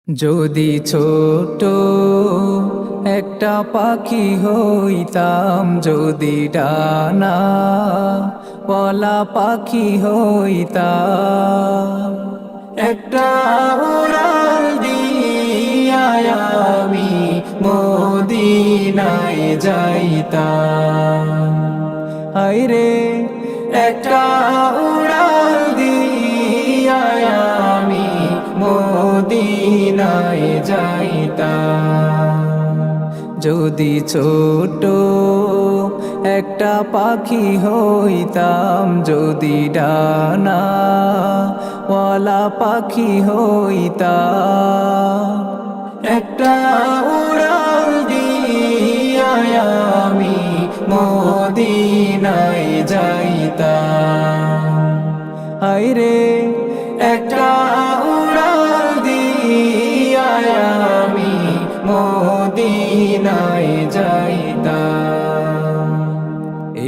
যদি ছোট একটা পাখি হইতাম, যদি ডানা পলা পাখি হইতাম, একটা উড়াল দিয়া আমি মদিনায় যাইতাম। হায়রে একটা উড়াল দিয়া আমি মদিনায় যাইতাম। যদি ছোট একটা পাখি হইতাম, যদি ডানা ওয়ালা পাখি হইতাম, একটা উড়াল দিয়া আমি মদিনায় যাইতাম। হায়রে একটা উড়াল দিয়া আমি মদিনায় যাইতাম।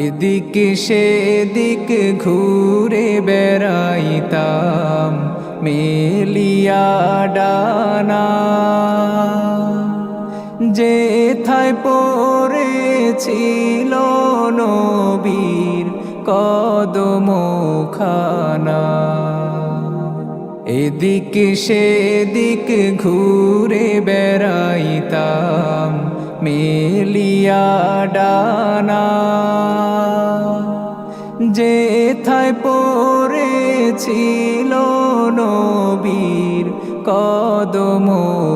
এদিকে সেদিক ঘুরে বেড়াইতাম মেলিয়া ডানা, যেথায় পড়েছিল নবীর কদমখানা। এদিক সেদিক ঘুরে বেড়াইতাম মেলিয়া ডানা, যেথায় পড়েছিল নবীর কদমখানা।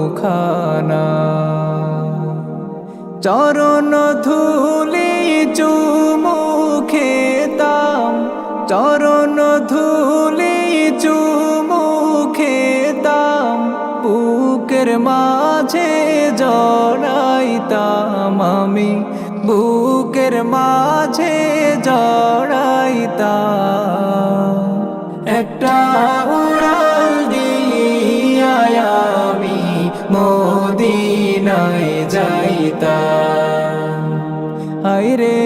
চরণ ধুলি চুমু খেতাম, চরণ ধুলি চুমু খেতাম, বুকের মাঝে জড়াইতাম আমি, বুকের মাঝে জড়াইতাম। একটা উড়াল দিয়া আমি মদিনায় যাইতাম। হায়রে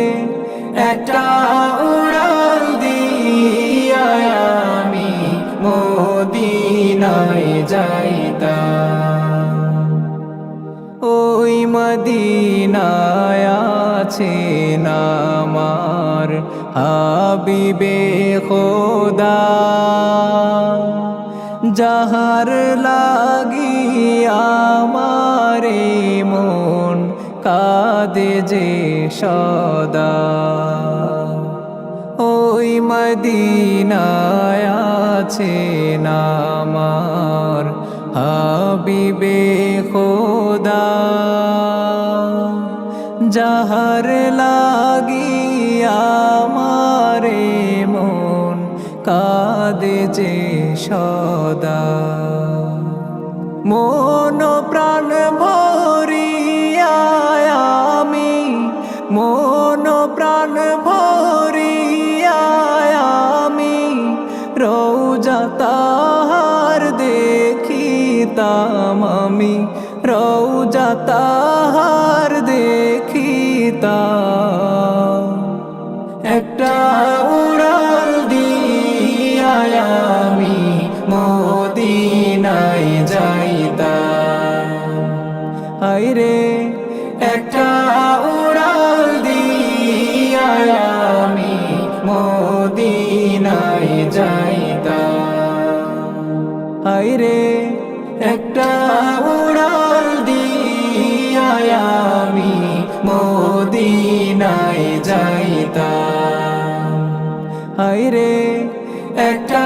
একটা উড়াল দিয়া আমি মদিনায় যাইতাম। ওই মদিনায় আছেন আমার হাবিবে খোদা, যাহার লাগি আমারে মন কাঁদে যে সদা। ওই মদিনায় আছেন আমার হাবিবে খোদা, যাহার লাগি আমারে মন কাঁদে যে সদা। মন প্রাণ ভরিয়া আমি, মন প্রাণ ভরিয়া আমি রওজা তাহার দেখিতাম আমি, রওজা তাহার দেখিতাম। একটা উড়াল দিয়া আমি মদিনায় যাইতাম। হায়রে একটা উড়াল দিয়া আমি মদিনায় যাইতাম। হায়রে একটা উড়াল দিয়া আমি মদিনায় যাইতাম। হায়রে একটা